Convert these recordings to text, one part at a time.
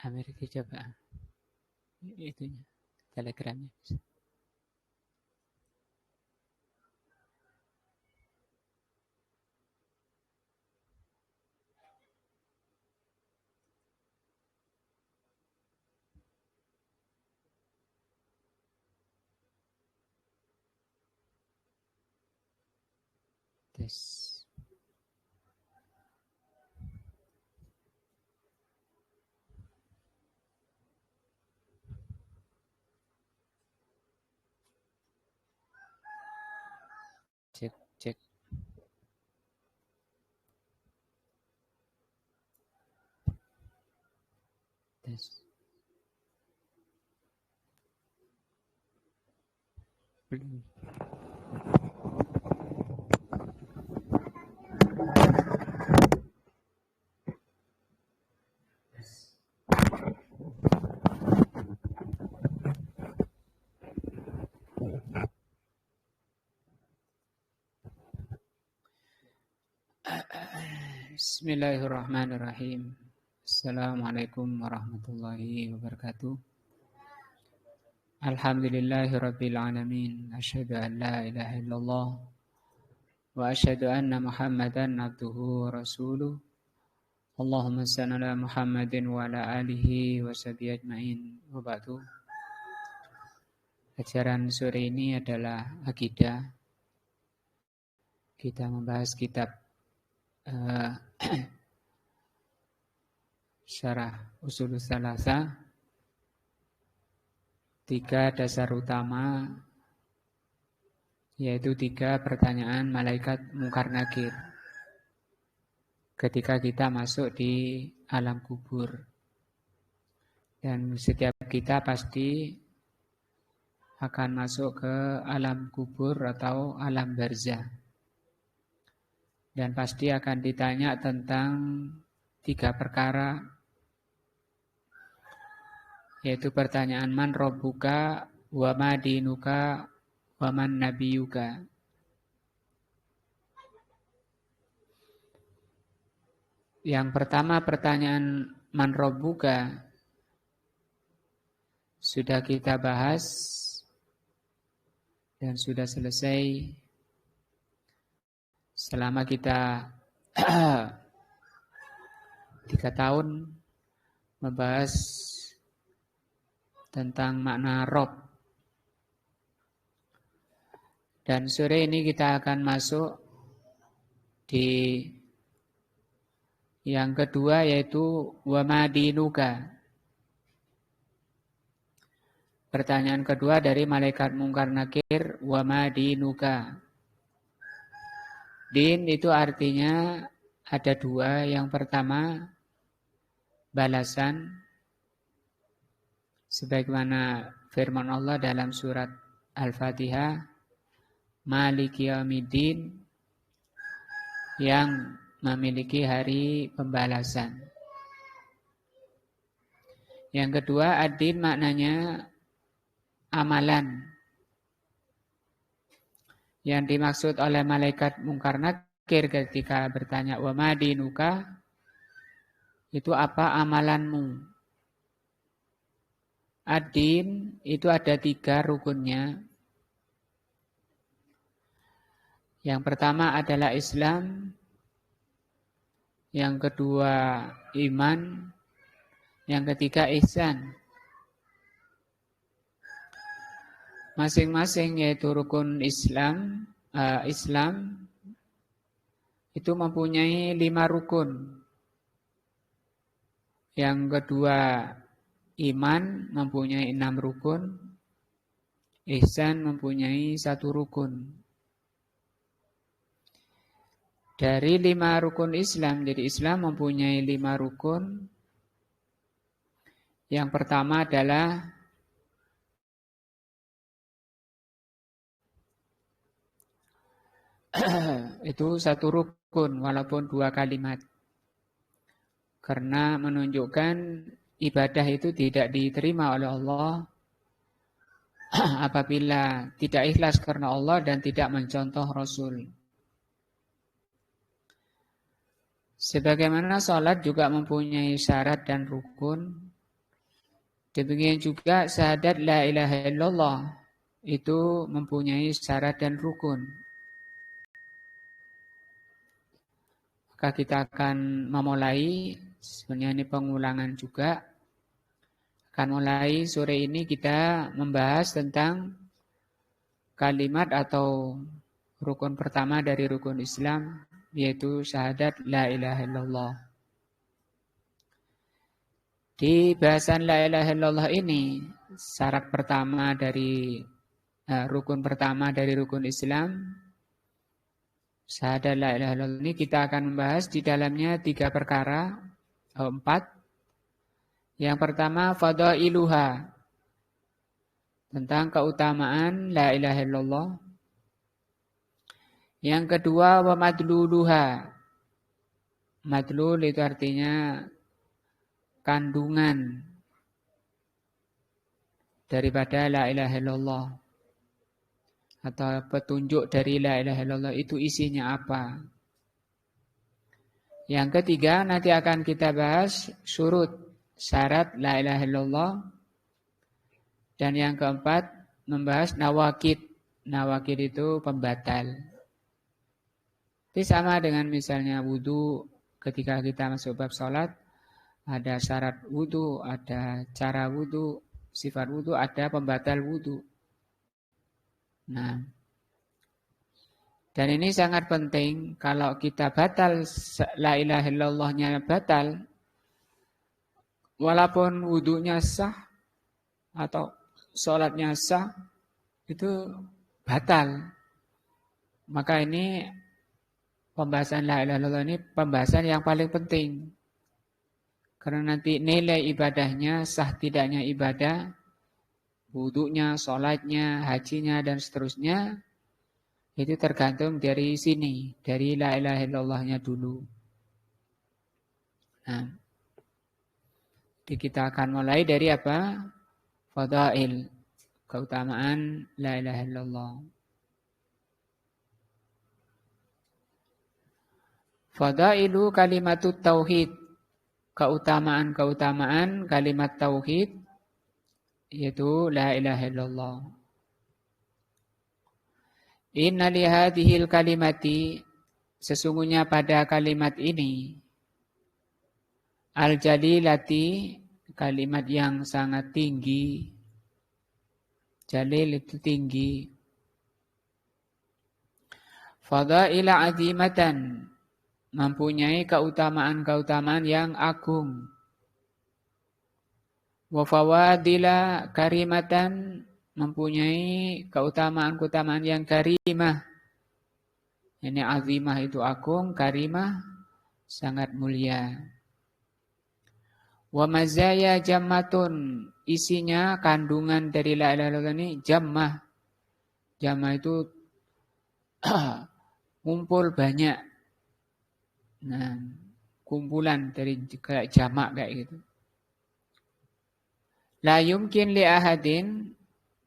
Amir coba itunya, telegramnya. Tes. Cek, cek. Tes. Belum. Bismillahirrahmanirrahim. Assalamualaikum warahmatullahi wabarakatuh. Alhamdulillahirabbil alamin. Asyhadu an la ilaha illallah wa asyhadu anna Muhammadan abduhu wa rasuluh. Allahumma shalli ala Muhammadin wa ala alihi wa sahbihi ajmain. Wa ba'du. Ajaran sore ini adalah akidah. Kita membahas kitab Syarah Ushulus Tsalatsa, 3 dasar utama, yaitu 3 pertanyaan malaikat Munkar Nakir ketika kita masuk di alam kubur. Dan setiap kita pasti akan masuk ke alam kubur atau alam barzah. Dan pasti akan ditanya tentang 3 perkara, yaitu pertanyaan man rabbuka, wa ma dinuka, wa man nabiyuka. Yang pertama pertanyaan man rabbuka sudah kita bahas dan sudah selesai selama kita 3 tahun membahas tentang makna Rob. Dan sore ini kita akan masuk di yang kedua, yaitu wa ma dinuka. Pertanyaan kedua dari malaikat Munkar Nakir, wa ma dinuka. Din itu artinya ada 2. Yang pertama, balasan. Sebagaimana firman Allah dalam surat Al-Fatihah, Maliki Yaumiddin, yang memiliki hari pembalasan. Yang kedua, ad-din maknanya amalan. Yang dimaksud oleh malaikat Munkar Nakir ketika bertanya wa ma dinuka, itu apa amalanmu? Ad-din itu ada 3 rukunnya. Yang pertama adalah Islam, yang kedua iman, yang ketiga ihsan. Masing-masing yaitu rukun Islam itu mempunyai 5 rukun. Yang kedua iman mempunyai 6 rukun, ihsan mempunyai 1 rukun. Dari 5 rukun Islam, jadi Islam mempunyai 5 rukun. Yang pertama adalah itu 1 rukun walaupun 2 kalimat. Karena menunjukkan ibadah itu tidak diterima oleh Allah apabila tidak ikhlas karena Allah dan tidak mencontoh Rasul. Sebagaimana sholat juga mempunyai syarat dan rukun. Demikian juga syahadat la ilaha illallah itu mempunyai syarat dan rukun. Maka kita akan memulai, sebenarnya ini pengulangan juga, akan mulai sore ini kita membahas tentang kalimat atau rukun pertama dari rukun Islam, yaitu syahadat la ilaha illallah. Di bahasan la ilaha illallah ini, syarat pertama dari rukun pertama dari rukun Islam, syahadat la ilaha illallah ini kita akan membahas di dalamnya 3 perkara, 4. Yang pertama, fadailuha, tentang keutamaan la ilaha illallah. Yang kedua, wa madluluha. Madlul itu artinya kandungan daripada la ilaha illallah, atau petunjuk dari la ilaha illallah itu isinya apa. Yang ketiga, nanti akan kita bahas syurut, syarat la ilaha illallah. Dan yang keempat, membahas nawakid. Nawakid itu pembatal. Itu sama dengan misalnya wudu, ketika kita masuk bab sholat, ada syarat wudu, ada cara wudu, sifat wudu, ada pembatal wudu. Nah, dan ini sangat penting, kalau kita batal, la ilaha illallahnya batal, walaupun wudunya sah, atau sholatnya sah, itu batal. Maka ini pembahasan la ilaha illallah ini pembahasan yang paling penting. Karena nanti nilai ibadahnya, sah tidaknya ibadah, wudunya, sholatnya, hajinya, dan seterusnya, itu tergantung dari sini, dari la ilaha illallahnya dulu. Nah, jadi kita akan mulai dari apa? Fadail, keutamaan la ilaha illallah. Fadailu kalimatut tauhid, keutamaan kalimat tauhid, yaitu la ilaha illallah. Inna lihadihil kalimati, sesungguhnya pada kalimat ini, al-jalilati, kalimat yang sangat tinggi. Jalil itu tinggi. Fadaila azimatan, mempunyai keutamaan-keutamaan yang agung. Wa fawadila karimatan, mempunyai keutamaan-keutamaan yang karimah. Ini azimah itu agung, karimah sangat mulia. Wa mazaya jammatun, isinya kandungan dari la ilaha illallah ini jammah. Jammah itu ngumpul banyak. Nah, kumpulan dari kayak jamak kayak gitu. La yumkin li ahadin,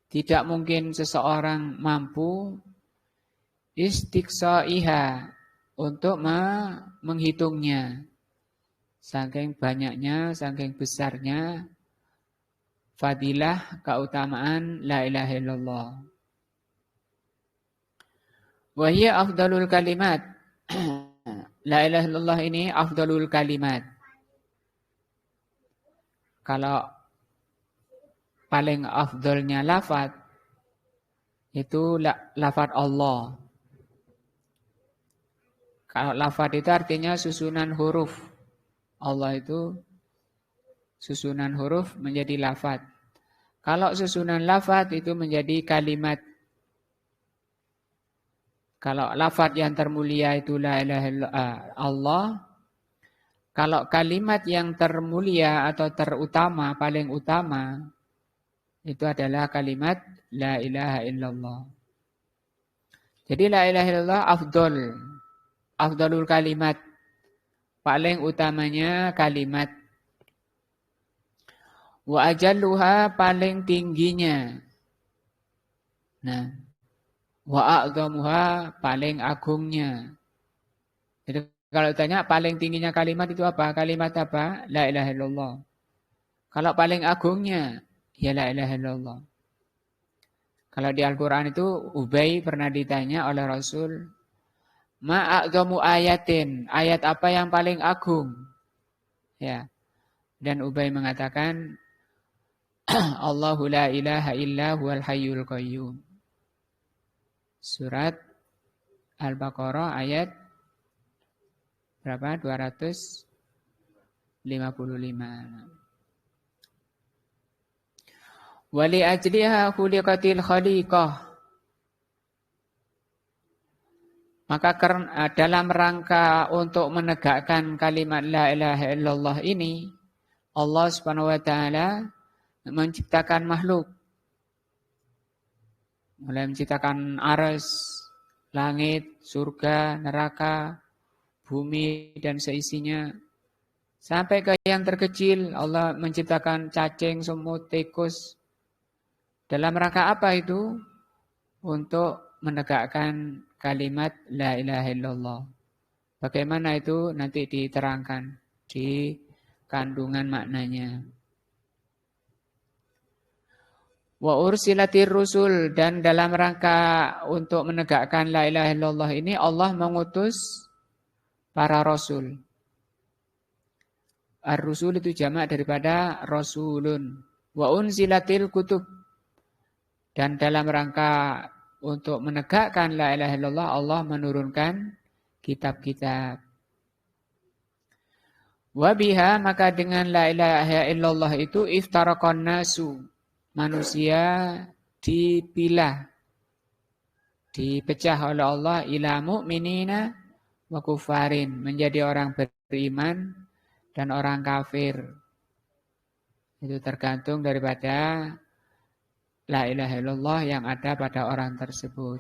tidak mungkin seseorang mampu istiqsaiha, untuk menghitungnya. Saking banyaknya, saking besarnya fadilah, keutamaan la ilaha illallah. Wa hiya afdalul kalimat. La ilaha illallah ini afdalul kalimat. Kalau paling afdalnya lafaz, itu lafaz Allah. Kalau lafaz itu artinya susunan huruf. Allah itu susunan huruf menjadi lafaz. Kalau susunan lafaz itu menjadi kalimat. Kalau lafaz yang termulia itu la ilaha illallah Allah. Kalau kalimat yang termulia atau terutama, paling utama, itu adalah kalimat la ilaha illallah. Jadi la ilaha illallah afdol. Afdolul kalimat. Paling utamanya kalimat. Wa ajalluha, paling tingginya. Nah, wa a'dhamuha, paling agungnya. Jadi kalau tanya paling tingginya kalimat itu apa? Kalimat apa? La ilaha illallah. Kalau paling agungnya, ya la ilaha illallah. Kalau di Al-Quran itu Ubay pernah ditanya oleh Rasul, ma'a'dhamu ayatin, ayat apa yang paling agung? Ya. Dan Ubay mengatakan, Allahu la ilaha illa huwal hayyul qayyum. Surat Al-Baqarah ayat berapa? 255. Wali ajliha khuliqatil khaliqah. Maka dalam rangka untuk menegakkan kalimat la ilaha illallah ini, Allah Subhanahu wa taala menciptakan makhluk. Mulai menciptakan aras, langit, surga, neraka, bumi dan seisinya. Sampai ke yang terkecil, Allah menciptakan cacing, semut, tikus. Dalam rangka apa itu? Untuk menegakkan kalimat la ilaha illallah. Bagaimana itu nanti diterangkan di kandungan maknanya. Wa ursilatir rusul, dan dalam rangka untuk menegakkan la ilaha illallah ini Allah mengutus para rasul. Ar-rusul itu jamak daripada rasulun. Wa unzilatil kutub, dan dalam rangka untuk menegakkan la ilaha illallah Allah menurunkan kitab-kitab. Wa biha, maka dengan la ilaha illallah itu iftaraqan nasu, manusia dipilah, dipecah oleh Allah ila mu'minina wa kufarin, menjadi orang beriman dan orang kafir. Itu tergantung daripada la ilaha illallah yang ada pada orang tersebut.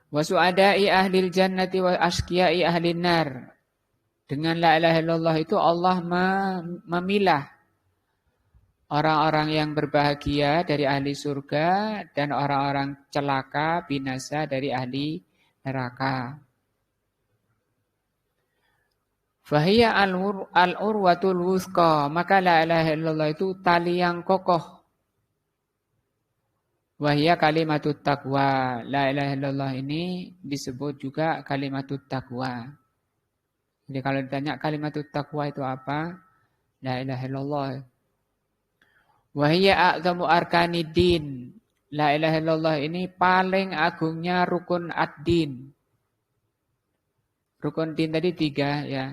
Wa su'ada'i ahlil jannati wa asqiya'i ahlin nar. Dengan la ilaha illallah itu Allah memilah orang-orang yang berbahagia dari ahli surga dan orang-orang celaka, binasa dari ahli neraka. Fahiya al-urwatul wuthqa, maka la ilaha illallah itu tali yang kokoh. Wahia kalimatut taqwa. La ilaha illallah ini disebut juga kalimatut taqwa. Jadi kalau ditanya kalimatut taqwa itu apa? La ilaha illallah. Wahia a'zamu arkanidin. La ilaha illallah ini paling agungnya rukun ad-din. Rukun din tadi 3 ya.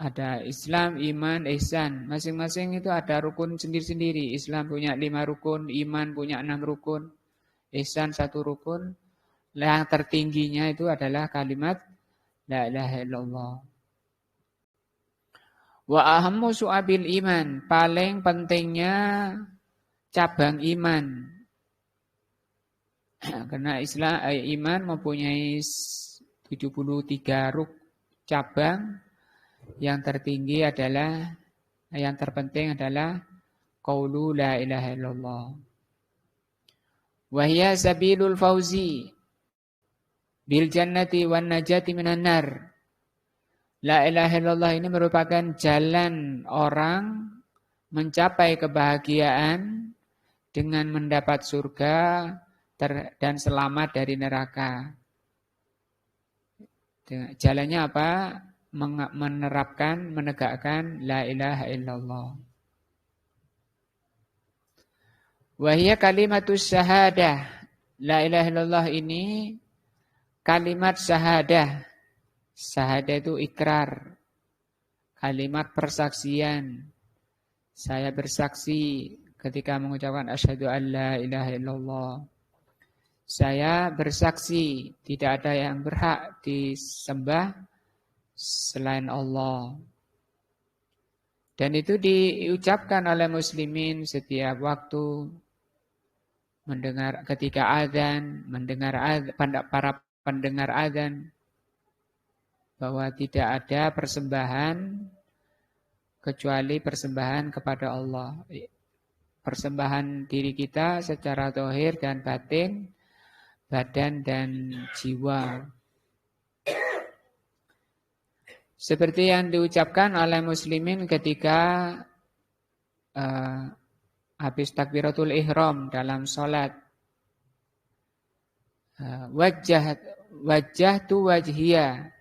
Ada Islam, iman, ihsan. Masing-masing itu ada rukun sendiri-sendiri. Islam punya 5 rukun, iman punya 6 rukun, ihsan 1 rukun. Yang tertingginya itu adalah kalimat la ilaha illallah. Wa ahammu su'abil iman, paling pentingnya cabang iman. Karena Islam iman mempunyai 73 cabang. Yang tertinggi adalah, yang terpenting adalah qaulu la ilaha illallah. Wa hiya sabilul fauzi bil jannati wan najati minan nar. La ilaha illallah ini merupakan jalan orang mencapai kebahagiaan dengan mendapat surga dan selamat dari neraka. Jalannya apa? Menerapkan, menegakkan la ilaha illallah. Wahia kalimatus syahadah. La ilaha illallah ini kalimat syahadah. Syahadah itu ikrar. Kalimat persaksian. Saya bersaksi ketika mengucapkan asyhadu an la ilaha illallah. Saya bersaksi tidak ada yang berhak disembah selain Allah. Dan itu diucapkan oleh muslimin setiap waktu mendengar ketika azan, mendengar para pendengar azan, bahwa tidak ada persembahan kecuali persembahan kepada Allah. Persembahan diri kita secara zahir dan batin, badan dan jiwa. Seperti yang diucapkan oleh muslimin ketika habis takbiratul ihram dalam sholat. Wajah tu wajhiya.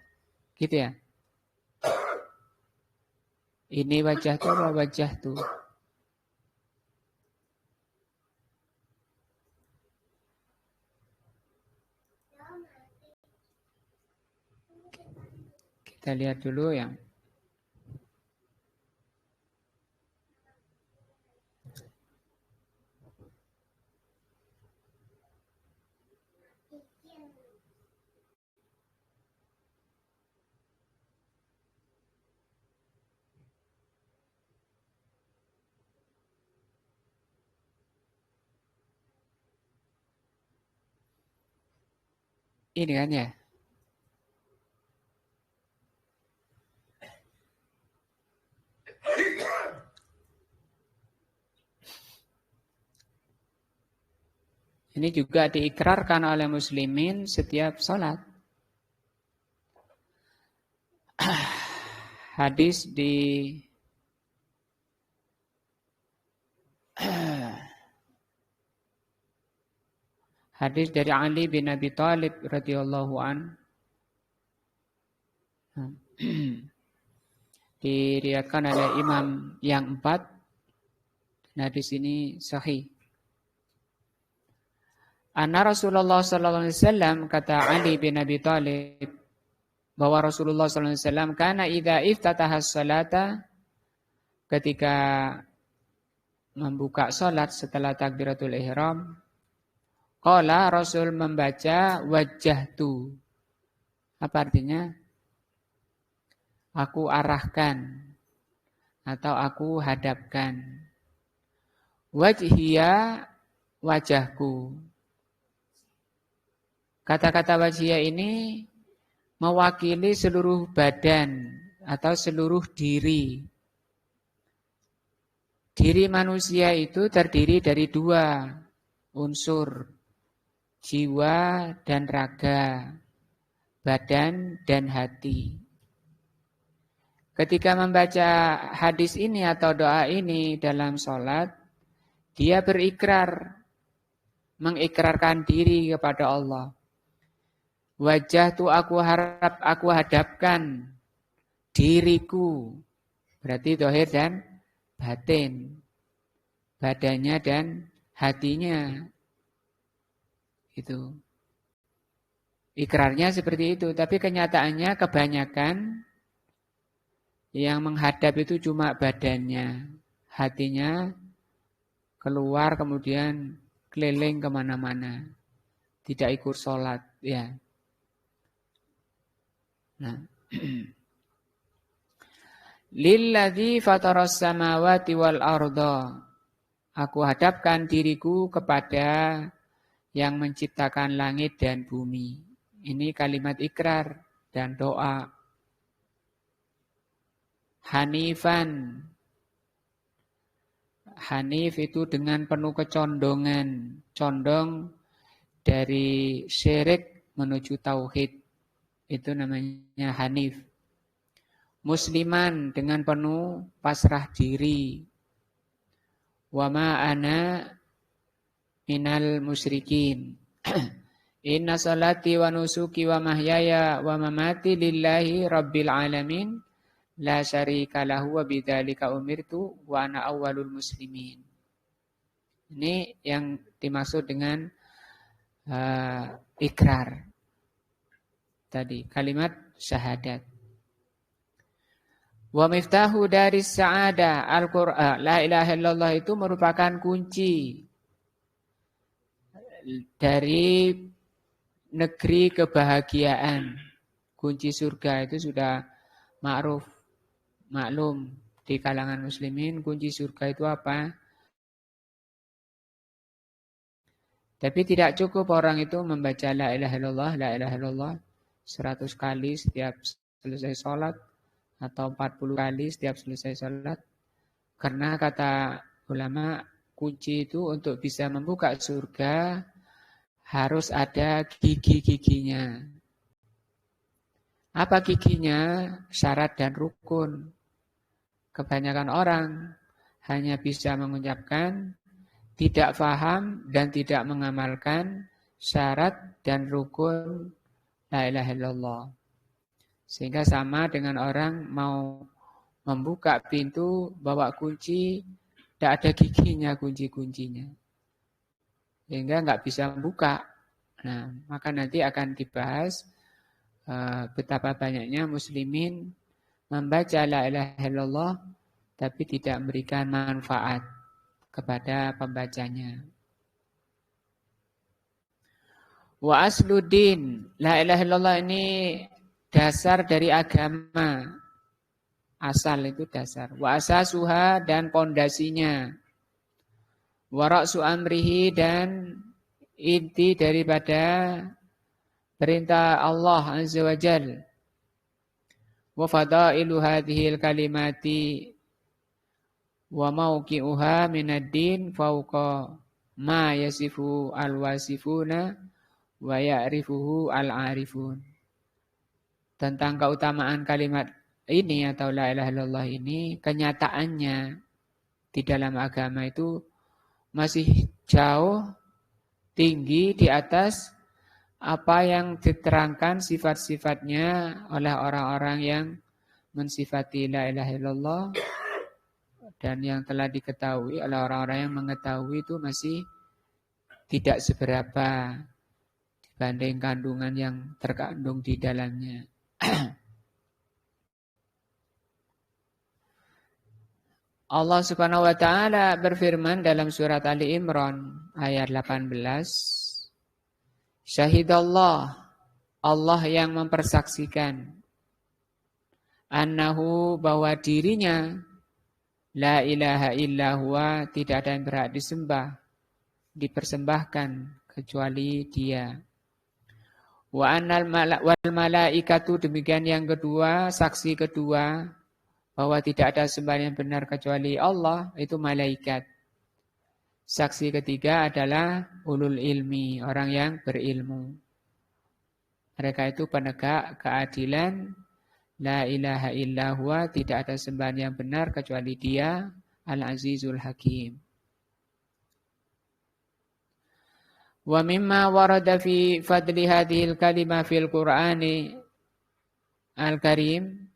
Gitu ya. Ini wajah tu apa wajah tu? Kita lihat dulu ya. Ini kan ya. Ini juga diikrarkan oleh muslimin setiap sholat. Hadis hadis dari Ali bin Abi Thalib radhiyallahu an diriwayatkan oleh imam yang 4. Hadis ini sahih. Anna Rasulullah sallallahu alaihi wasallam, kata Ali bin Abi Thalib, bahwa Rasulullah sallallahu alaihi wasallam kana idza iftataha as-salata, ketika membuka salat setelah takbiratul ihram, qala, Rasul membaca wajjahtu. Apa artinya? Aku arahkan atau aku hadapkan. Wajhiya, wajahku. Kata-kata wajhiya ini mewakili seluruh badan atau seluruh diri. Diri manusia itu terdiri dari 2 unsur, jiwa dan raga, badan dan hati. Ketika membaca hadis ini atau doa ini dalam sholat, dia berikrar, mengikrarkan diri kepada Allah. Wajah tu aku harap, aku hadapkan diriku. Berarti zahir dan batin. Badannya dan hatinya. Itu. Ikrarnya seperti itu. Tapi kenyataannya kebanyakan yang menghadap itu cuma badannya. Hatinya keluar kemudian keliling kemana-mana. Tidak ikut sholat. Ya. Nah. Lilladzi fataras samawati wal arda. Aku hadapkan diriku kepada yang menciptakan langit dan bumi. Ini kalimat ikrar dan doa. Hanifan. Hanif itu dengan penuh kecondongan. Condong dari syirik menuju tauhid. Itu namanya hanif. Musliman dengan penuh pasrah diri. Wa ma ana minal musyrikin. Inna salati wa nusuki wa mahyaya wa mamati lillahi rabbil alamin. La syarika lahu wa bidzalika umirtu wa ana awwalul muslimin. Ini yang dimaksud dengan ikrar. Tadi kalimat syahadat. Wa miftahu daris sa'adah al-Qur'an. La ilaha illallah itu merupakan kunci dari negeri kebahagiaan. Kunci surga itu sudah maklum di kalangan muslimin. Kunci surga itu apa? Tapi tidak cukup orang itu membaca la ilaha illallah 100 kali setiap selesai sholat atau 40 kali setiap selesai sholat. Karena kata ulama, kunci itu untuk bisa membuka surga harus ada gigi-giginya. Apa giginya? Syarat dan rukun. Kebanyakan orang hanya bisa mengucapkan, tidak faham dan tidak mengamalkan syarat dan rukun la ilaha illallah. Sehingga sama dengan orang mau membuka pintu, bawa kunci, tidak ada giginya kunci-kuncinya. Sehingga nggak bisa membuka. Nah, maka nanti akan dibahas betapa banyaknya muslimin membaca la ilaha illallah tapi tidak memberikan manfaat kepada pembacanya. Wa asluddin, la ilaha illallah ini dasar dari agama. Asal itu dasar. Wa asasuha dan pondasinya. Wa ra'su amrihi dan inti daripada perintah Allah Azza wa Jalla. Wa fadailu hadhil kalimati wa mauqi'uha minad din fauqa ma yasifu al-wasifuna wa ya'rifuhu al-arifun. Tentang keutamaan kalimat ini atau la ilaha illallah ini, kenyataannya di dalam agama itu masih jauh tinggi di atas apa yang diterangkan sifat-sifatnya oleh orang-orang yang mensifati la ilaha illallah, dan yang telah diketahui oleh orang-orang yang mengetahui itu masih tidak seberapa dibanding kandungan yang terkandung di dalamnya. Allah Subhanahu wa taala berfirman dalam surat Ali Imran ayat 18. Syahidallah, Allah yang mempersaksikan, annahu, bahwa dirinya, la ilaha illa huwa, tidak ada yang berhak disembah, dipersembahkan kecuali Dia. Wa annal wal malaikatu, demikian yang kedua, saksi kedua bahwa tidak ada sembahyang benar kecuali Allah, itu malaikat. Saksi ketiga adalah ulul ilmi, orang yang berilmu. Mereka itu penegak keadilan. La ilaha illa huwa, tidak ada sembahan yang benar kecuali Dia, Al-Azizul Hakim. Wa mimma warada fi fadli hadhil kalimah fil Qur'ani Al-Karim,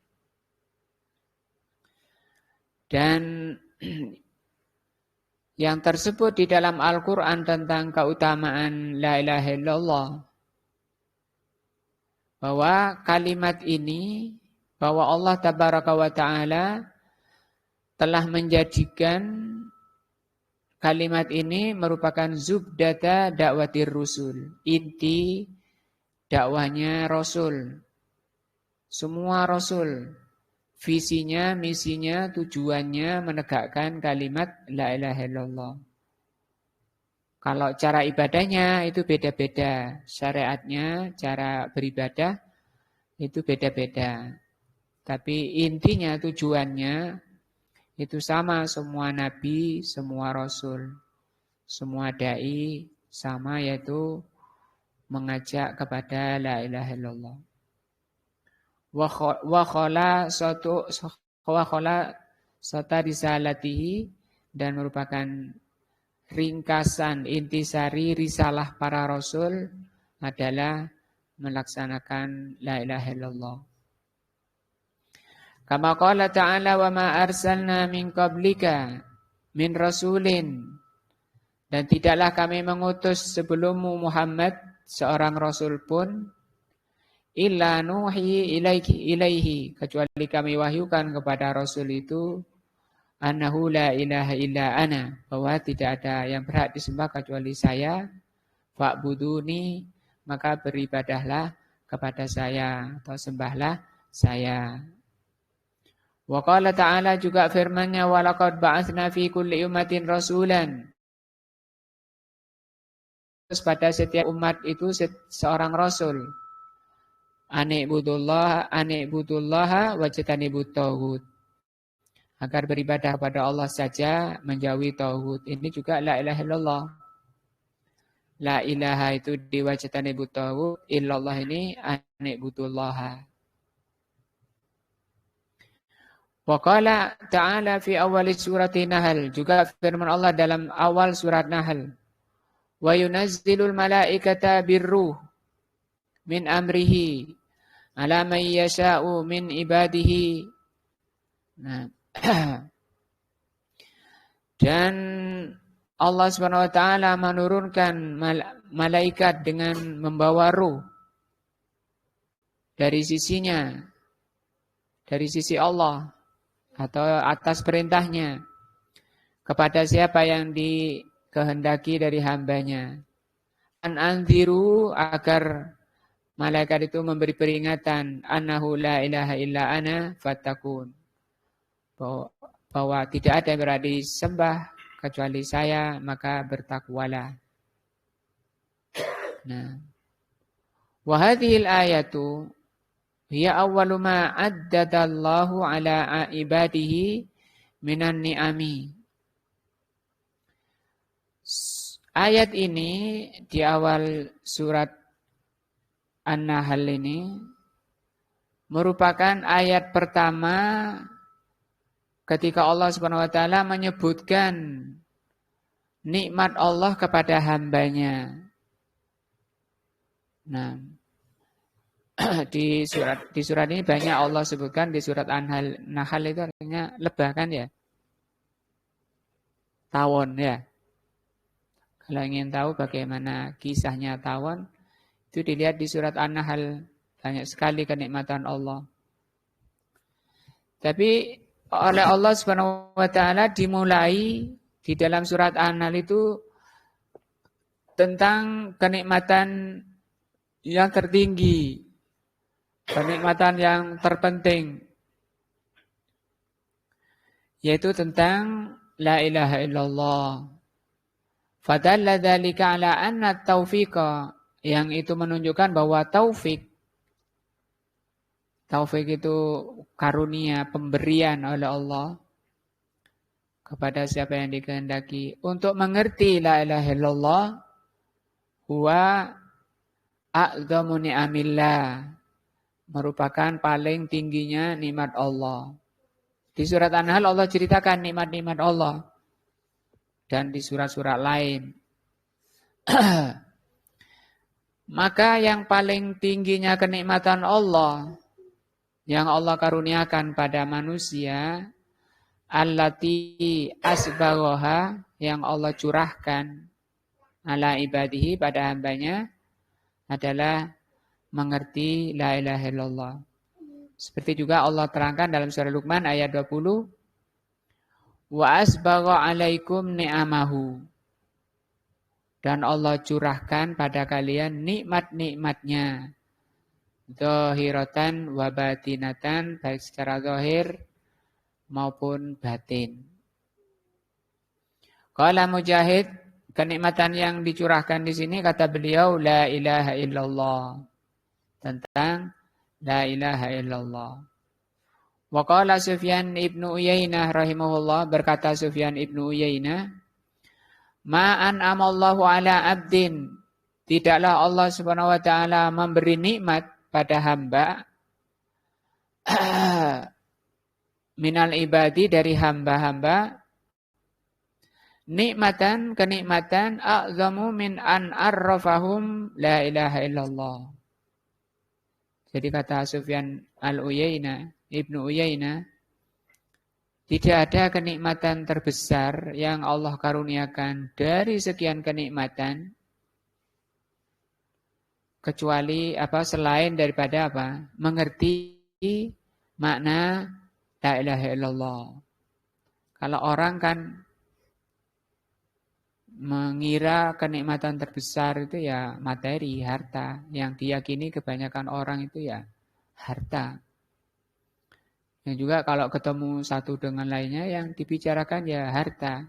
dan yang tersebut di dalam Al-Quran tentang keutamaan la ilaha illallah, bahwa kalimat ini, bahwa Allah Tabaraka wa Ta'ala telah menjadikan kalimat ini merupakan zubdata dakwatir rusul, inti dakwahnya Rasul. Semua Rasul, visinya, misinya, tujuannya menegakkan kalimat la ilaha illallah. Kalau cara ibadahnya itu beda-beda, syariatnya, cara beribadah itu beda-beda. Tapi intinya, tujuannya itu sama, semua nabi, semua rasul, semua dai sama, yaitu mengajak kepada la ilaha illallah. Wa khala sota risalatihi, dan merupakan ringkasan intisari risalah para rasul adalah melaksanakan la ilaha illallah. Kama qala ta'ala wa ma arsalna min qablika min rasulin, dan tidaklah kami mengutus sebelummu Muhammad seorang rasul pun, illa nuhi ilaihi, kecuali kami wahyukan kepada Rasul itu, annahu la ilaha illa ana, bahwa tidak ada yang berhak disembah kecuali saya, fa'buduni, maka beribadahlah kepada saya, atau sembahlah saya. Wa qala ta'ala, juga firman-Nya, wa laqad ba'atsna fi kulli ummatin rasulan, pada setiap umat itu seorang rasul. Ani'budullaha wajtanibut tauhid, agar beribadah kepada Allah saja, menjauhi tauhid. Ini juga la ilaha illallah. La ilaha itu diwajtanibut tauhid, illallah ini ani'budullaha. Wa qala ta'ala fi awal surati Nahl, juga firman Allah dalam awal surat Nahl. Wa yunazzilul malaikata birruh min amrihi ala man yasha'u min ibadihi. Nah, dan Allah Subhanahu wa taala menurunkan malaikat dengan membawa ruh dari sisinya, dari sisi Allah atau atas perintahnya kepada siapa yang dikehendaki dari hambanya. An anziru, agar malaikat itu memberi peringatan, annahu la ilaha illa ana fattakun, bahwa tidak ada yang berhak disembah kecuali saya, maka bertakwalah. Nah, wa hadhil ayatu hiya awwalu ma addadallahu ala ibadihi minan ni'ami. Ayat ini di awal surat An-Nahl ini merupakan ayat pertama ketika Allah Subhanahu wa taala menyebutkan nikmat Allah kepada hambanya. Nah, di surat ini banyak Allah sebutkan. Di surat An-Nahl itu artinya lebah kan ya? Tawon ya. Kalau ingin tahu bagaimana kisahnya tawon, itu dilihat di surat An-Nahl, banyak sekali kenikmatan Allah. Tapi oleh Allah Subhanahu wa taala dimulai di dalam surat An-Nahl itu tentang kenikmatan yang tertinggi, kenikmatan yang terpenting, yaitu tentang la ilaha illallah. Fadalla dzalika ala anna taufiqa, yang itu menunjukkan bahwa taufik itu karunia, pemberian oleh Allah kepada siapa yang dikehendaki untuk mengerti la ilaha illallah, huwa a'dhamu ni'amillah, merupakan paling tingginya nikmat Allah. Di surat An-Nahl Allah ceritakan nikmat-nikmat Allah. Dan di surat-surat lain. Maka yang paling tingginya kenikmatan Allah yang Allah karuniakan pada manusia, allati asbaghaha, yang Allah curahkan ala ibadihi, pada hambanya, adalah mengerti la ilaha illallah. Seperti juga Allah terangkan dalam surah Luqman ayat 20, wa asbagha alaikum ni'amahu, dan Allah curahkan pada kalian nikmat-nikmatnya, zahiratan wa batinatan, baik secara zahir maupun batin. Qala Mujahid, kenikmatan yang dicurahkan di sini, kata beliau, la ilaha illallah, tentang la ilaha illallah. Wa qala Sufyan ibnu Uyainah rahimahullah, berkata Sufyan ibnu Uyainah, ma'an amallahu ala abdin, tidaklah Allah Subhanahu wa taala memberi nikmat pada hamba, minal ibadi, dari hamba-hamba, kenikmatan a'zamu min an arrafahum la ilaha illallah. Jadi kata Sufyan Ibnu Uyainah, tidak ada kenikmatan terbesar yang Allah karuniakan dari sekian kenikmatan kecuali selain daripada mengerti makna la ilaha illallah. Kalau orang kan mengira kenikmatan terbesar itu ya materi, harta. Yang diyakini kebanyakan orang itu ya harta. Dan juga kalau ketemu satu dengan lainnya, yang dibicarakan ya harta.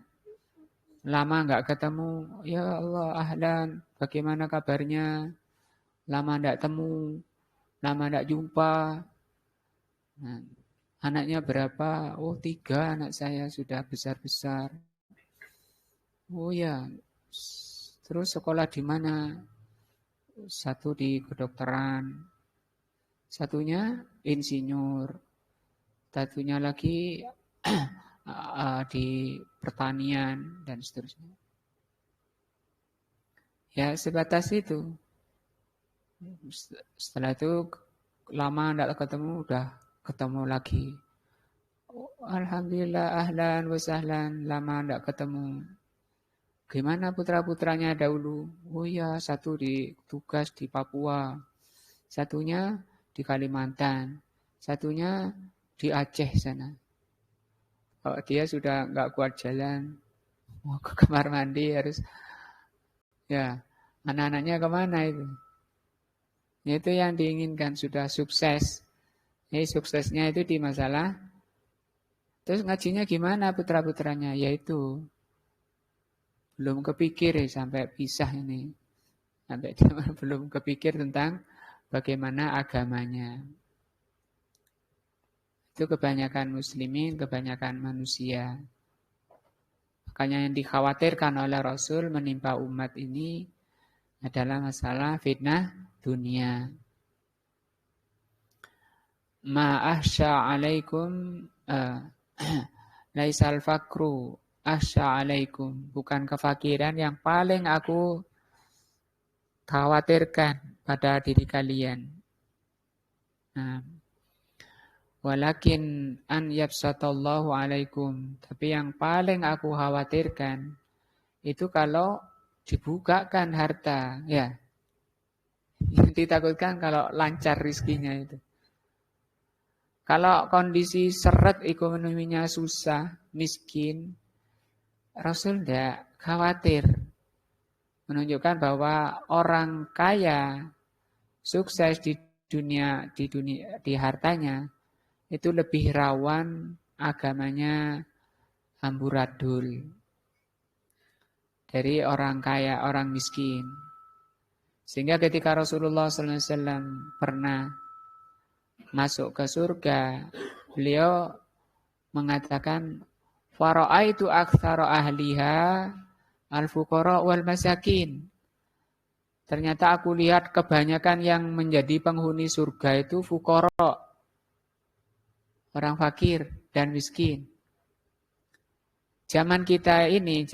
Lama nggak ketemu, ya Allah ahlan, bagaimana kabarnya? Lama nggak temu, lama nggak jumpa. Nah, anaknya berapa? Oh 3 anak saya, sudah besar-besar. Oh ya, terus sekolah di mana? Satu di kedokteran, satunya insinyur. satunya lagi di pertanian dan seterusnya. Ya sebatas itu. Setelah itu lama tidak ketemu, udah ketemu lagi. Alhamdulillah, ahlan wa sahlan, lama tidak ketemu. Gimana putra-putranya dahulu? Oh ya, satu di tugas di Papua, satunya di Kalimantan, satunya di Aceh sana. Kalau dia sudah nggak kuat jalan, mau ke kamar mandi harus, ya anak-anaknya kemana itu? Itu yang diinginkan, sudah sukses. Ini suksesnya itu di masalah. Terus ngajinya gimana putra-putranya? Yaitu belum kepikir sampai pisah ini. Sampai dia belum kepikir tentang bagaimana agamanya. Itu kebanyakan muslimin, kebanyakan manusia. Makanya yang dikhawatirkan oleh Rasul menimpa umat ini adalah masalah fitnah dunia. Ma'ahsya alaikum laisal fakru ahsya alaikum. Bukan kefakiran yang paling aku khawatirkan pada diri kalian. Walakin an yabsatallahu alaikum. Tapi yang paling aku khawatirkan itu kalau dibukakan harta. Ya. Yang ditakutkan kalau lancar rizkinya itu. Kalau kondisi seret ekonominya susah, miskin, Rasul tidak khawatir. Menunjukkan bahwa orang kaya, sukses di dunia, di hartanya, itu lebih rawan agamanya amburadul dari orang kaya, orang miskin. Sehingga ketika Rasulullah SAW pernah masuk ke surga, beliau mengatakan, fara'aitu aktsara ahliha al-fuqara wal masakin. Ternyata aku lihat kebanyakan yang menjadi penghuni surga itu fuqara, orang fakir dan miskin. Zaman kita ini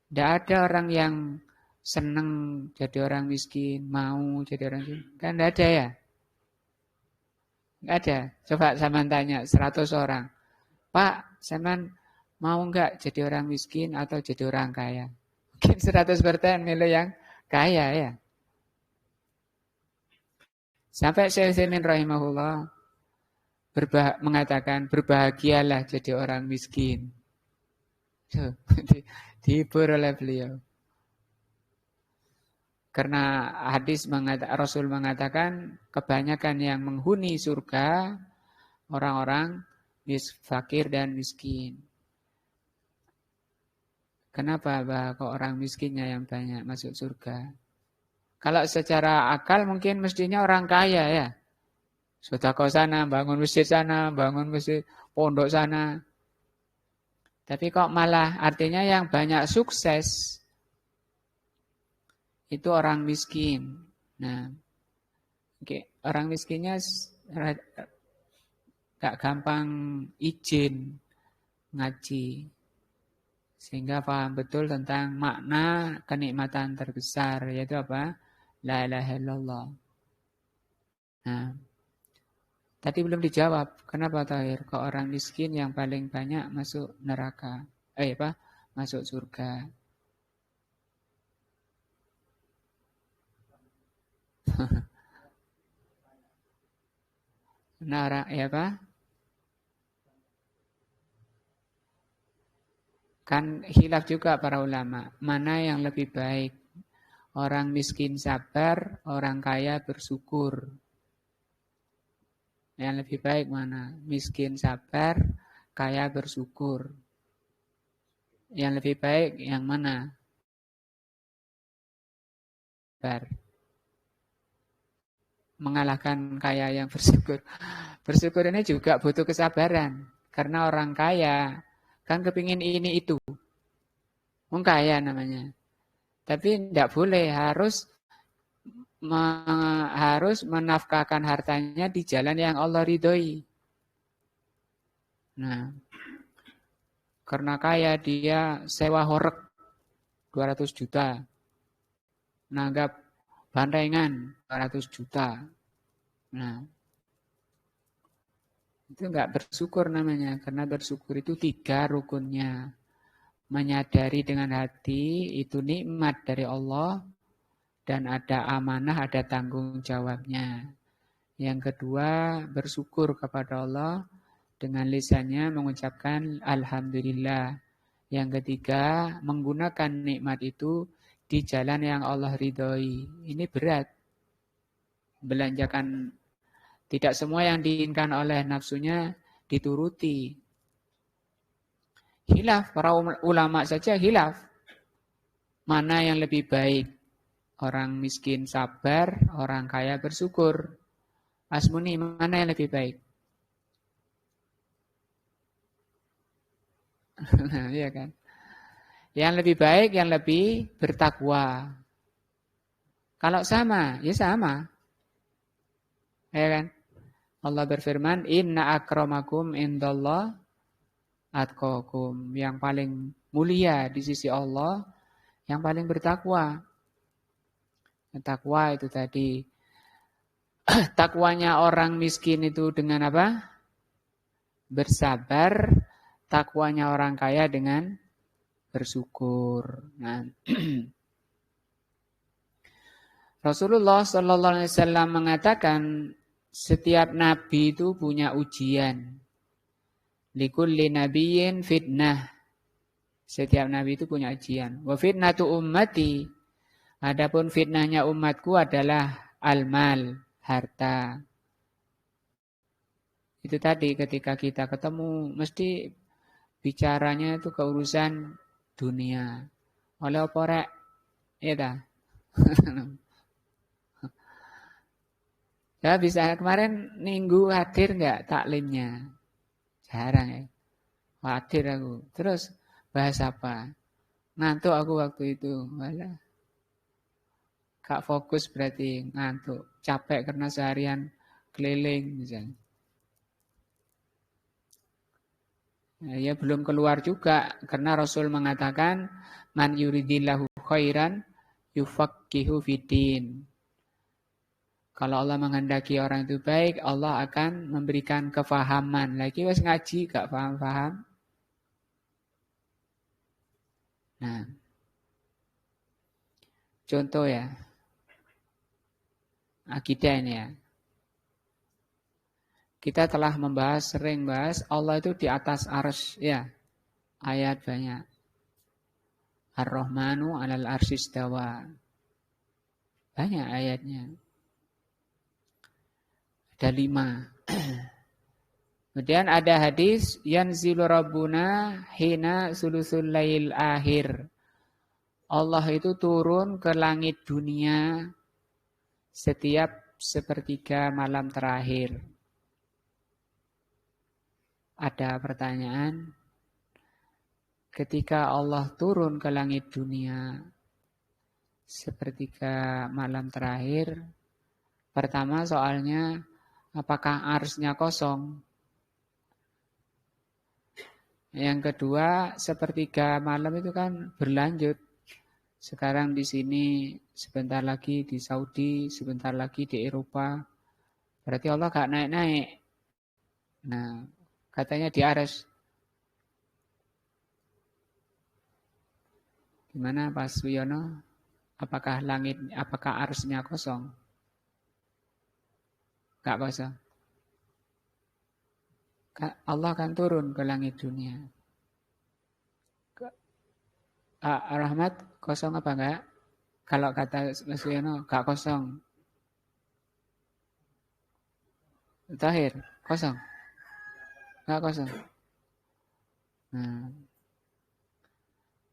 tidak ada orang yang senang jadi orang miskin, mau jadi orang miskin. Kan tidak ada ya? Enggak ada. Coba Saman tanya 100 orang. Pak, Saman mau enggak jadi orang miskin atau jadi orang kaya? Mungkin 100% milih yang kaya ya. Sampai Syekh Utsaimin rahimahullah mengatakan berbahagialah jadi orang miskin. Dihibur oleh beliau. Karena Rasul mengatakan kebanyakan yang menghuni surga orang-orang fakir dan miskin. Kenapa kok orang miskinnya yang banyak masuk surga? Kalau secara akal mungkin mestinya orang kaya ya. Sedekah sana, bangun masjid sana, bangun masjid pondok sana. Tapi kok malah artinya yang banyak sukses itu orang miskin. Nah, orang miskinnya gak gampang izin ngaji. Sehingga paham betul tentang makna kenikmatan terbesar, yaitu apa? La ilaha illallah. Nah, tadi belum dijawab. Kenapa Tahir? Kok orang miskin yang paling banyak masuk neraka? Masuk surga. Nah, ya Pak? Kan khilaf juga para ulama. Mana yang lebih baik? Orang miskin sabar, orang kaya bersyukur. Yang lebih baik mana? Miskin sabar, kaya bersyukur. Yang lebih baik yang mana? Sabar. Mengalahkan kaya yang bersyukur. Bersyukur ini juga butuh kesabaran. Karena orang kaya kan kepingin ini itu. Orang kaya namanya. Tapi tidak boleh, harus menafkahkan hartanya di jalan yang Allah ridhoi. Nah, karena kaya dia sewa horeg 200 juta. Nanggap bantengan 200 juta. Nah, itu enggak bersyukur namanya. Karena bersyukur itu 3 rukunnya. Menyadari dengan hati itu nikmat dari Allah. Dan ada amanah, ada tanggung jawabnya. Yang kedua, bersyukur kepada Allah. Dengan lisannya mengucapkan Alhamdulillah. Yang ketiga, menggunakan nikmat itu di jalan yang Allah ridhoi. Ini berat. Belanjakan, tidak semua yang diinginkan oleh nafsunya dituruti. Khilaf, para ulama saja khilaf. Mana yang lebih baik? Orang miskin sabar, orang kaya bersyukur. Asmuni, mana yang lebih baik? Iya kan? Yang lebih baik, yang lebih bertakwa. Kalau sama, ya sama. Ya kan? Allah berfirman, Inna akramakum indallah atqakum. Yang paling mulia di sisi Allah, yang paling bertakwa. Takwa itu tadi. Takwanya orang miskin itu dengan apa? Bersabar. Takwanya orang kaya dengan bersyukur. Nah, Rasulullah Sallallahu Alaihi Wasallam mengatakan setiap nabi itu punya ujian. Likulli nabiyyin fitnah. Setiap nabi itu punya ujian. Wa fitnatu ummati. Adapun fitnahnya umatku adalah al-mal, harta. Itu tadi ketika kita ketemu mesti bicaranya itu keurusan dunia. Oleh apa rek? Iya dah. Ya bisa kemarin minggu hadir nggak taklimnya? Jarang ya. Hadir aku. Terus bahas apa? Ngantuk aku waktu itu. Malah gak fokus berarti ngantuk. Capek karena seharian keliling misalnya. Nah, ya belum keluar juga. Karena Rasul mengatakan, Man yuridillahu khairan yufaqqihu fiddin. Kalau Allah menghendaki orang itu baik, Allah akan memberikan kefahaman. Lagi wis ngaji gak paham-paham. Nah, contoh ya. Akidah ini ya. Kita telah membahas, sering bahas Allah itu di atas arsy ya. Ayat banyak. Ar-Rahmanu 'alal arsy istawa. Banyak ayatnya. Ada 5. Kemudian ada hadis yanzilu rabbuna hina sulusul lail akhir. Allah itu turun ke langit dunia setiap sepertiga malam terakhir. Ada pertanyaan, ketika Allah turun ke langit dunia sepertiga malam terakhir, pertama soalnya, apakah arsy-nya kosong? Yang kedua, sepertiga malam itu kan berlanjut. Sekarang di sini, sebentar lagi di Saudi, sebentar lagi di Eropa. Berarti Allah gak naik-naik. Nah, katanya di arsy. Gimana Pak Suyono? Apakah arsy-nya kosong? Gak kosong. Allah akan turun ke langit dunia. Rahmat kosong apa enggak? Kalau kata Mas Suyono, gak kosong. Tahir, kosong. Gak kosong. Nah,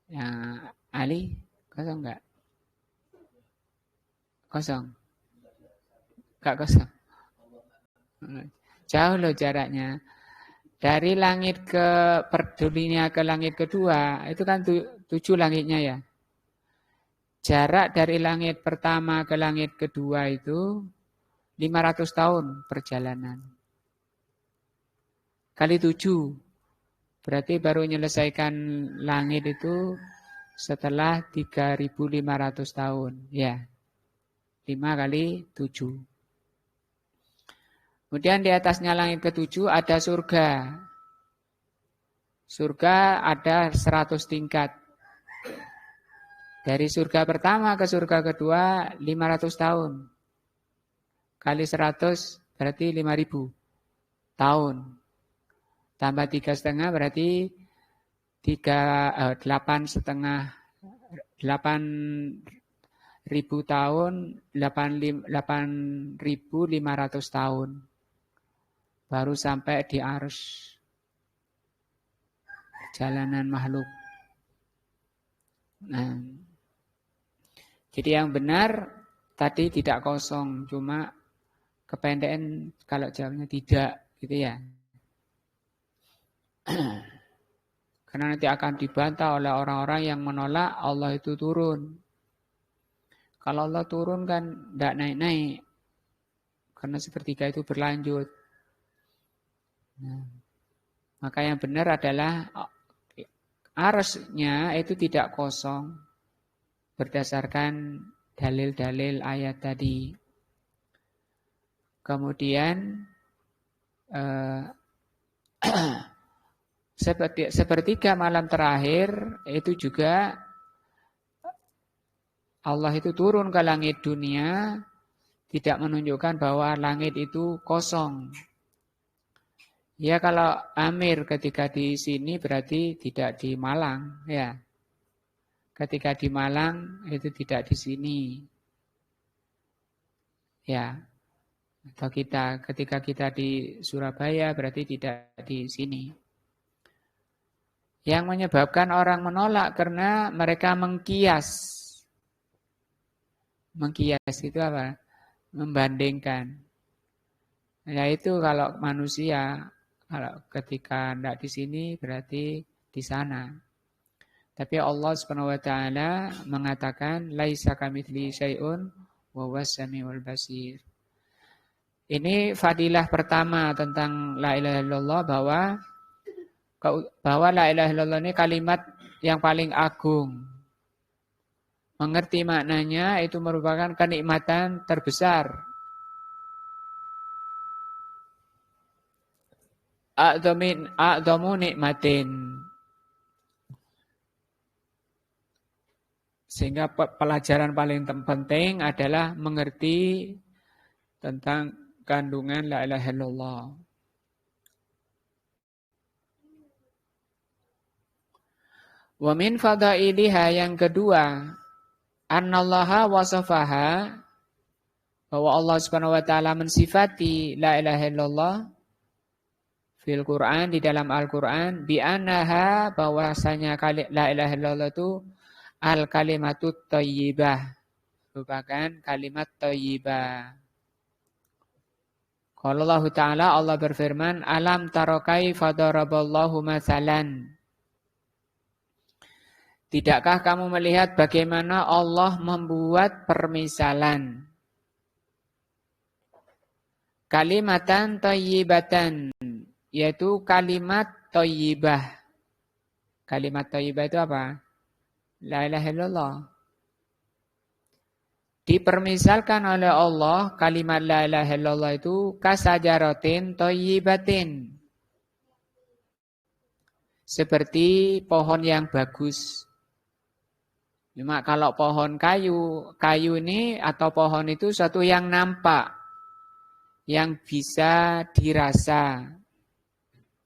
yang Ali, kosong enggak? Kosong. Gak kosong. Jauh loh jaraknya. Dari langit ke dunia ke langit kedua, itu kan 7 langitnya ya. Jarak dari langit pertama ke langit kedua itu 500 tahun perjalanan. Kali 7. Berarti baru menyelesaikan langit itu setelah 3.500 tahun. Ya, 5 kali 7. Kemudian di atasnya langit ke-7 ada surga. Surga ada 100 tingkat. Dari surga pertama ke surga kedua 500 tahun. Kali 100 berarti 5.000 tahun. Tambah 3,5 berarti 8.500 tahun, 8.500 tahun. Baru sampai di arsy. Jalanan makhluk. Nah, jadi yang benar tadi tidak kosong, cuma kependekan kalau jawabnya tidak, gitu ya. Karena nanti akan dibantah oleh orang-orang yang menolak Allah itu turun. Kalau Allah turun kan tidak naik-naik, karena sepertiga itu berlanjut. Nah, maka yang benar adalah arsy-nya itu tidak kosong berdasarkan dalil-dalil ayat tadi. Kemudian sepertiga malam terakhir itu juga Allah itu turun ke langit dunia, tidak menunjukkan bahwa langit itu kosong. Ya kalau Amir ketika di sini berarti tidak di Malang, ya. Ketika di Malang itu tidak di sini. Ya. Atau ketika kita di Surabaya berarti tidak di sini. Yang menyebabkan orang menolak karena mereka mengkias. Mengkias itu apa? Membandingkan. Ya itu kalau manusia, kalau ketika tidak di sini berarti di sana. Tapi Allah Subhanahu wa taala mengatakan laisa kamitslihi syai'un wa huwas samiul basir. Ini fadilah pertama tentang la ilaha illallah, bahwa la ilaha illallah ini kalimat yang paling agung. Mengerti maknanya itu merupakan kenikmatan terbesar. A'dhamu nikmatin. Sehingga pelajaran paling penting adalah mengerti tentang kandungan la ilaha illallah. Wa min fadailiha, yang kedua, annallaha wasafaha, bahwa Allah Subhanahu wa taala mensifati la ilaha illallah fil Quran, di dalam Al-Quran, bi annaha, bahwasanya la ilaha illallah itu al kalimatut thayyibah, merupakan kalimat thayyibah. Qala Allah Ta'ala, Allah berfirman, alam tara kaifa daraballahu mathalan. Tidakkah kamu melihat bagaimana Allah membuat permisalan? Kalimatan thayyibatan, yaitu kalimat thayyibah. Kalimat thayyibah itu apa? La ilaha illallah. Dipermisalkan oleh Allah kalimat la ilaha illallah itu kasajaratin thayyibatin. Seperti pohon yang bagus. Cuma kalau pohon kayu ini atau pohon itu suatu yang nampak, yang bisa dirasa,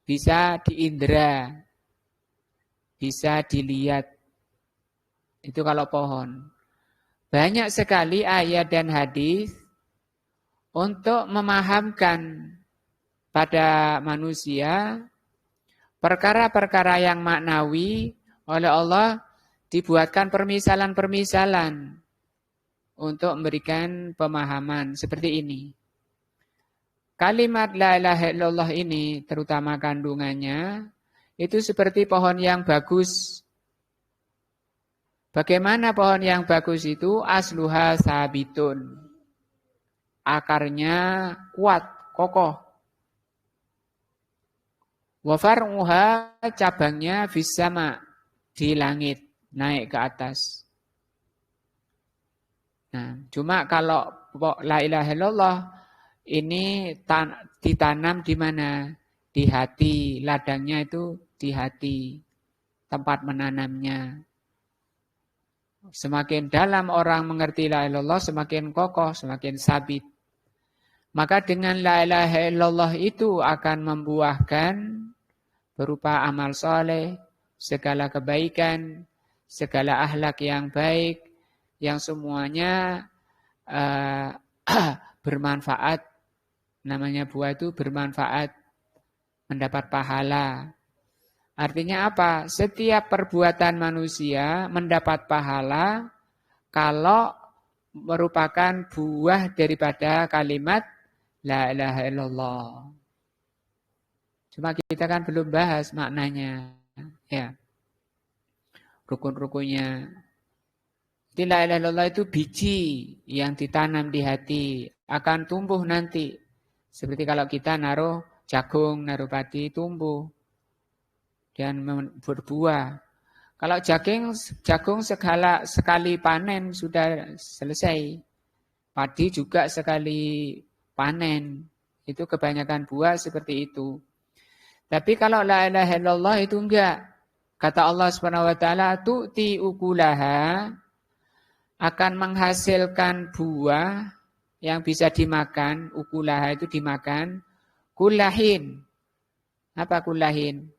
bisa diindra, bisa dilihat. Itu kalau pohon. Banyak sekali ayat dan hadis untuk memahamkan pada manusia perkara-perkara yang maknawi. Oleh Allah dibuatkan permisalan-permisalan untuk memberikan pemahaman seperti ini. Kalimat la ilaha illallah ini, terutama kandungannya, itu seperti pohon yang bagus. Bagaimana pohon yang bagus itu? Asluha sabitun. Akarnya kuat, kokoh. Wa far'uha cabangnya fis sama, di langit, naik ke atas. Nah, cuma kalau la ilaha illallah ini ditanam di mana? Di hati, ladangnya itu di hati, tempat menanamnya. Semakin dalam orang mengerti la ilaha illallah, semakin kokoh, semakin sabit. Maka dengan la ilaha illallah itu akan membuahkan berupa amal soleh, segala kebaikan, segala akhlak yang baik, yang semuanya bermanfaat. Namanya buah itu bermanfaat, mendapat pahala. Artinya apa? Setiap perbuatan manusia mendapat pahala kalau merupakan buah daripada kalimat la ilaha illallah. Cuma kita kan belum bahas maknanya, ya. Rukun-rukunnya. Jadi la ilaha illallah itu biji yang ditanam di hati, akan tumbuh nanti. Seperti kalau kita naruh jagung, naruh padi, tumbuh dan berbuah. Kalau jagung sekali panen sudah selesai. Padi juga sekali panen. Itu kebanyakan buah seperti itu. Tapi kalau la ilaha illallah itu enggak. Kata Allah Subhanahu wa taala, tu'ti ukulaha, akan menghasilkan buah yang bisa dimakan, ukulaha itu dimakan, kullahin. Apa kullahin?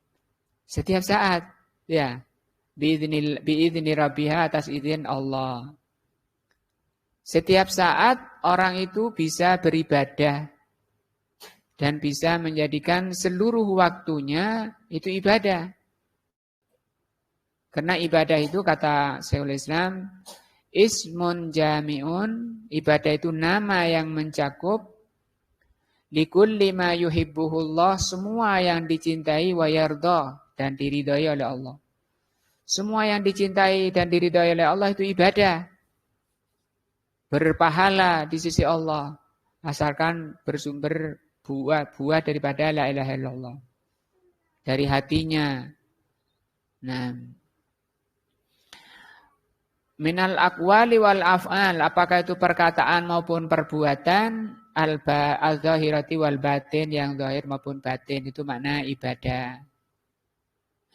Setiap saat, ya. Biizni rabbiha, atas izin Allah. Setiap saat orang itu bisa beribadah dan bisa menjadikan seluruh waktunya itu ibadah. Karena ibadah itu kata Syekhul Islam, ismun jami'un, ibadah itu nama yang mencakup likulli ma yuhibbuhullah, semua yang dicintai wa yardha, dan diridhai oleh Allah. Semua yang dicintai dan diridhai oleh Allah itu ibadah. Berpahala di sisi Allah, asalkan bersumber buah daripada la ilaha illallah. Dari hatinya. Nah, minal aqwali wal af'al, apakah itu perkataan maupun perbuatan, al-zahirati wal batin, yang zahir maupun batin, itu makna ibadah.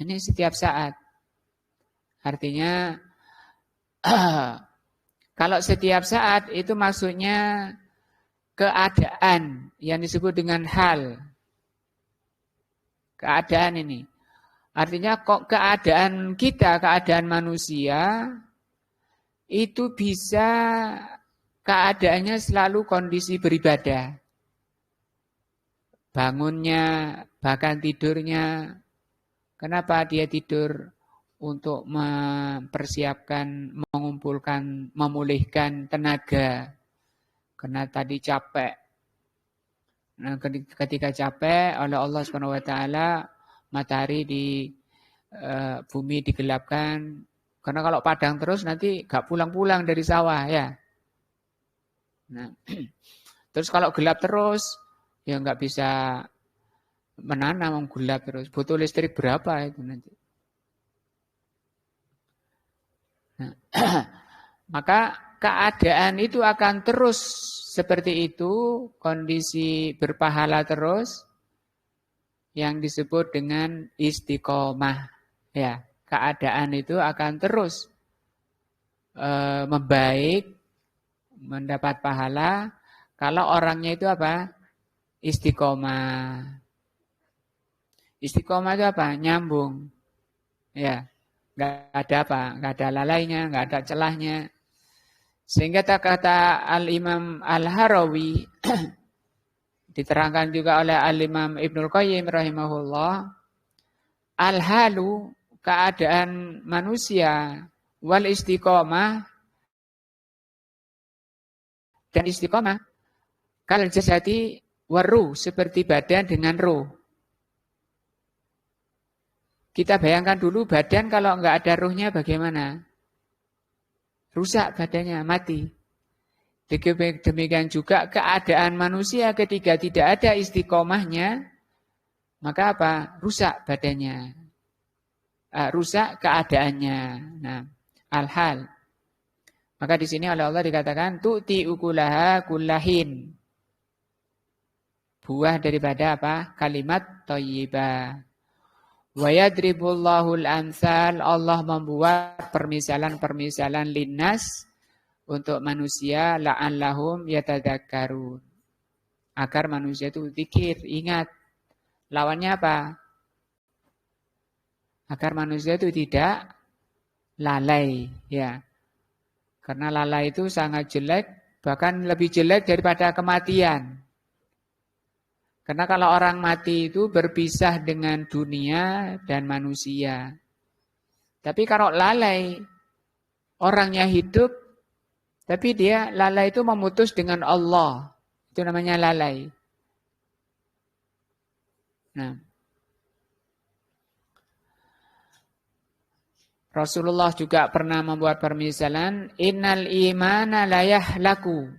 Ini setiap saat. Artinya kalau setiap saat itu maksudnya keadaan yang disebut dengan hal. Keadaan ini. Artinya kok keadaan kita, keadaan manusia itu bisa keadaannya selalu kondisi beribadah. Bangunnya, bahkan tidurnya. Kenapa dia tidur? Untuk mempersiapkan, mengumpulkan, memulihkan tenaga. Karena tadi capek. Nah, ketika capek oleh Allah Subhanahu wa taala, matahari di bumi digelapkan. Karena kalau padang terus nanti gak pulang-pulang dari sawah, ya. Nah, terus kalau gelap terus, ya nggak bisa menanam, gelap terus. Butuh listrik berapa itu nanti? Nah, maka keadaan itu akan terus seperti itu, kondisi berpahala terus, yang disebut dengan istiqomah. Ya, keadaan itu akan terus membaik, mendapat pahala, kalau orangnya itu apa? Istiqomah. Istiqomah itu apa? Nyambung. Ya. Nggak ada apa, nggak ada lalainya, nggak ada celahnya. Sehingga kata Al-Imam Al-Harawi, diterangkan juga oleh Al-Imam Ibnul Qayyim rahimahullah, al-halu, keadaan manusia, wal istiqomah, dan istiqomah, kal jasadi waruh, seperti badan dengan ruh. Kita bayangkan dulu badan kalau enggak ada ruhnya bagaimana? Rusak badannya, mati. Demikian juga keadaan manusia ketika tidak ada istiqomahnya, maka apa? Rusak badannya. Rusak keadaannya. Nah, al-hal. Maka di sini oleh Allah dikatakan tu'ti ukulaha kullahin. Buah daripada apa? Kalimat thayyibah. Wa yadribullahul amsal, Allah membuat permisalan-permisalan linnas untuk manusia la'allahum yatadzakkarun. Agar manusia itu zikir, ingat. Lawannya apa? Agar manusia itu tidak lalai, ya. Karena lalai itu sangat jelek, bahkan lebih jelek daripada kematian. Karena kalau orang mati itu berpisah dengan dunia dan manusia. Tapi kalau lalai, orangnya hidup, tapi dia lalai itu memutus dengan Allah. Itu namanya lalai. Nah, Rasulullah juga pernah membuat permisalan, innal imana la yahlaku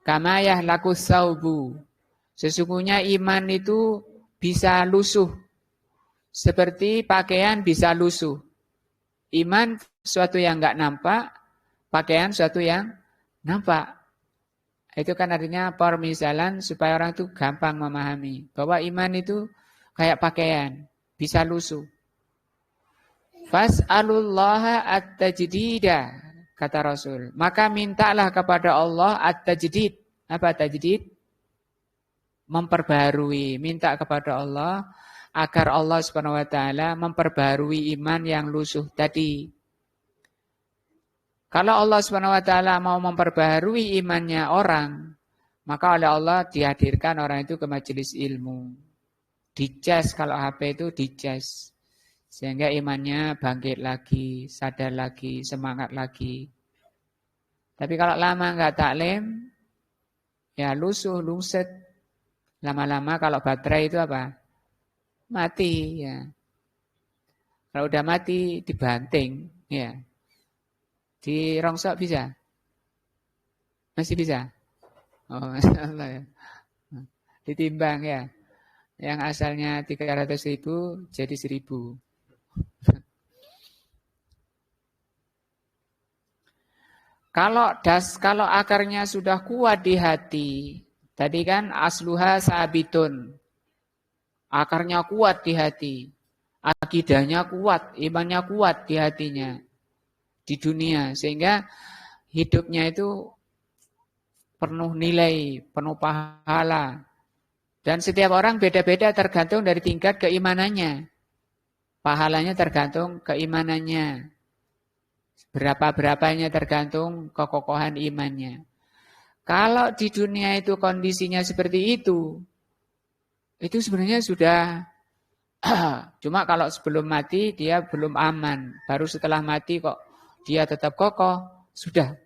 kama yahlaku saubu. Sesungguhnya iman itu bisa lusuh. Seperti pakaian bisa lusuh. Iman suatu yang enggak nampak, pakaian suatu yang nampak. Itu kan artinya permisalan supaya orang itu gampang memahami. Bahwa iman itu kayak pakaian, bisa lusuh. Fas'alullaha at-tajdida, kata Rasul. Maka mintalah kepada Allah at-tajdid. Apa tajdid? Memperbarui, minta kepada Allah agar Allah Subhanahu wa taala memperbarui iman yang lusuh tadi. Kalau Allah Subhanahu wa taala mau memperbarui imannya orang, maka oleh Allah dihadirkan orang itu ke majelis ilmu. Dicas, kalau HP itu dicas. Sehingga imannya bangkit lagi, sadar lagi, semangat lagi. Tapi kalau lama enggak taklim, ya lusuh, lungset. Lama-lama kalau baterai itu apa? Mati, ya. Kalau udah mati dibanting, ya. Dirongsok bisa? Masih bisa? Oh, masalah ya. Ditimbang ya. Yang asalnya 300.000 jadi 1.000. Kalau akarnya sudah kuat di hati, tadi kan asluha sabitun. Akarnya kuat di hati. Akidahnya kuat, imannya kuat di hatinya. Di dunia. Sehingga hidupnya itu penuh nilai, penuh pahala. Dan setiap orang beda-beda tergantung dari tingkat keimanannya. Pahalanya tergantung keimanannya. Berapa-berapanya tergantung kekokohan imannya. Kalau di dunia itu kondisinya seperti itu sebenarnya sudah, cuma kalau sebelum mati dia belum aman. Baru setelah mati kok dia tetap kokoh, sudah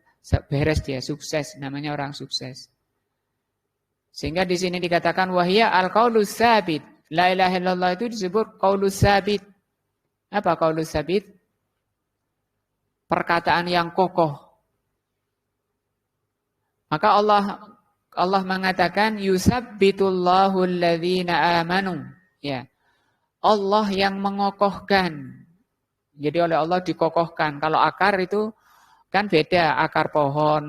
beres dia, sukses, namanya orang sukses. Sehingga di sini dikatakan wahya al-qaulus tsabit. La ilaha illallah itu disebut qaulus tsabit. Apa qaulus tsabit? Perkataan yang kokoh. Maka Allah mengatakan yusabbitullahu alladzina amanu. Ya. Allah yang mengokohkan. Jadi oleh Allah dikokohkan. Kalau akar itu kan beda, akar pohon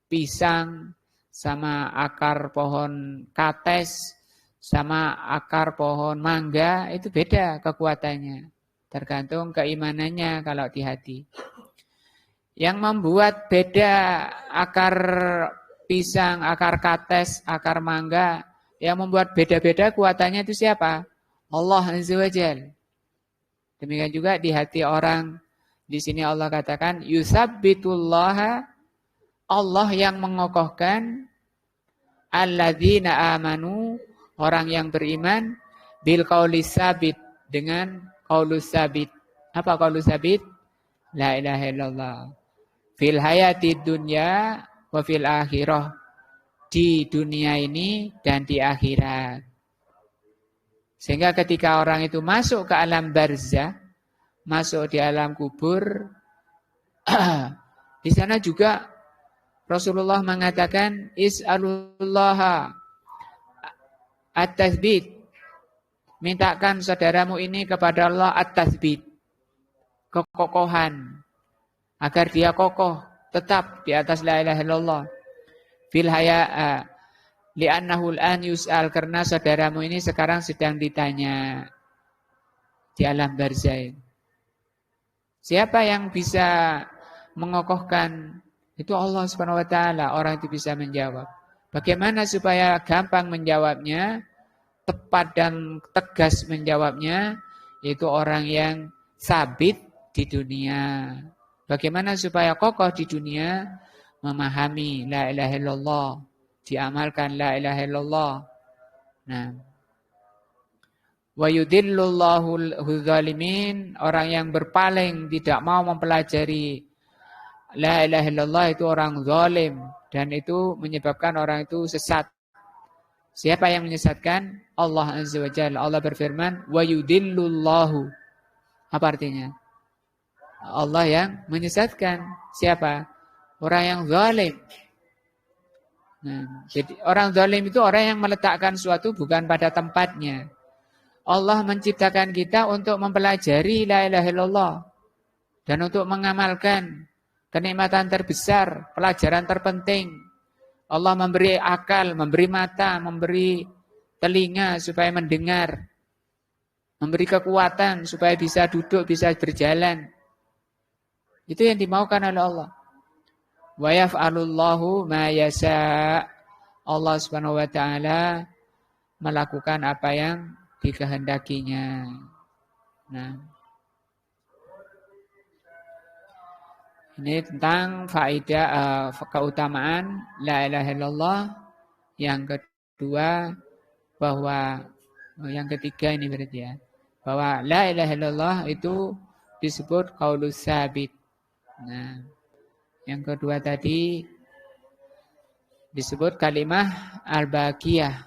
pisang sama akar pohon kates sama akar pohon mangga itu beda kekuatannya. Tergantung keimanannya kalau di hati. Yang membuat beda akar pisang, akar kates, akar mangga, yang membuat beda-beda kuatannya itu siapa? Allah Azza wa Jalla. Demikian juga di hati orang. Di sini Allah katakan yusabbitullaha, Allah yang mengokohkan alladzina amanu, orang yang beriman bil qaulis sabit, dengan qaulus sabit. Apa qaulus sabit? La ilaha illallah. Fil hayati dunya wa fil akhirah, di dunia ini dan di akhirat. Sehingga ketika orang itu masuk ke alam barzah, masuk di alam kubur, di sana juga Rasulullah mengatakan is'alullaha at-tatsbit, Mintakan saudaramu ini kepada Allah at-tatsbit, kekokohan, agar dia kokoh, tetap di atas la ilaha illallah. Fil haya'a, li'annahu al-an yus'al, karena saudaramu ini sekarang sedang ditanya di alam barzah. Siapa yang bisa mengokohkan? Itu Allah Subhanahu wa taala, orang itu bisa menjawab. Bagaimana supaya gampang menjawabnya, tepat dan tegas menjawabnya, yaitu orang yang sabit di dunia. Bagaimana supaya kokoh di dunia? Memahami la ilaha illallah, diamalkan la ilaha illallah. Nah, wa yudhillullahu dzalimin, orang yang berpaling tidak mau mempelajari la ilaha illallah itu orang zalim, dan itu menyebabkan orang itu sesat. Siapa yang menyesatkan? Allah Azza wa Jalla. Allah berfirman, wa yudhillullahu. Apa artinya? Allah yang menyesatkan. Siapa? Orang yang zalim. Nah, jadi orang zalim itu orang yang meletakkan suatu bukan pada tempatnya. Allah menciptakan kita untuk mempelajari la ilaha illallah dan untuk mengamalkan kenikmatan terbesar, pelajaran terpenting. Allah memberi akal, memberi mata, memberi telinga supaya mendengar, memberi kekuatan supaya bisa duduk, bisa berjalan. Itu yang dimaukan oleh Allah. Wa yaf'alullahu ma yasha'. Allah Subhanahu wa taala melakukan apa yang dikehendakinya. Nah, ini tentang faedah keutamaan la ilaha illallah. Yang kedua bahwa yang ketiga ini berarti ya, bahwa la ilaha illallah itu disebut qaulus sabit. Nah, yang kedua tadi disebut kalimah al-baqiyah.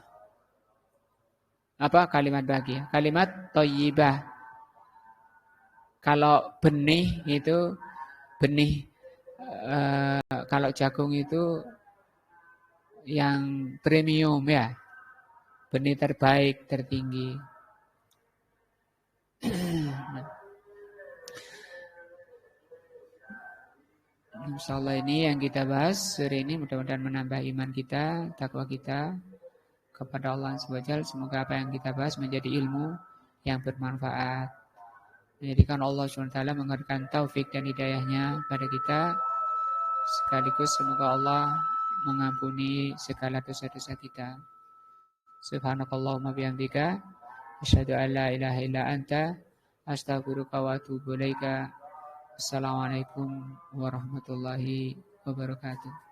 Apa kalimat baqiyah? Kalimat thayyibah. Kalau benih itu benih, kalau jagung itu yang premium ya, benih terbaik, tertinggi. Insyaallah ini yang kita bahas sore ini, mudah-mudahan menambah iman kita, takwa kita kepada Allah SWT. Semoga apa yang kita bahas menjadi ilmu yang bermanfaat. Menjadikan Allah SWT memberikan taufik dan hidayahnya pada kita. Sekaligus semoga Allah mengampuni segala dosa-dosa kita. Subhanakallahumma bihamdika asyhadu an la ilaha illa anta astaghfiruka wa atubu ilaika. Assalamualaikum warahmatullahi wabarakatuh.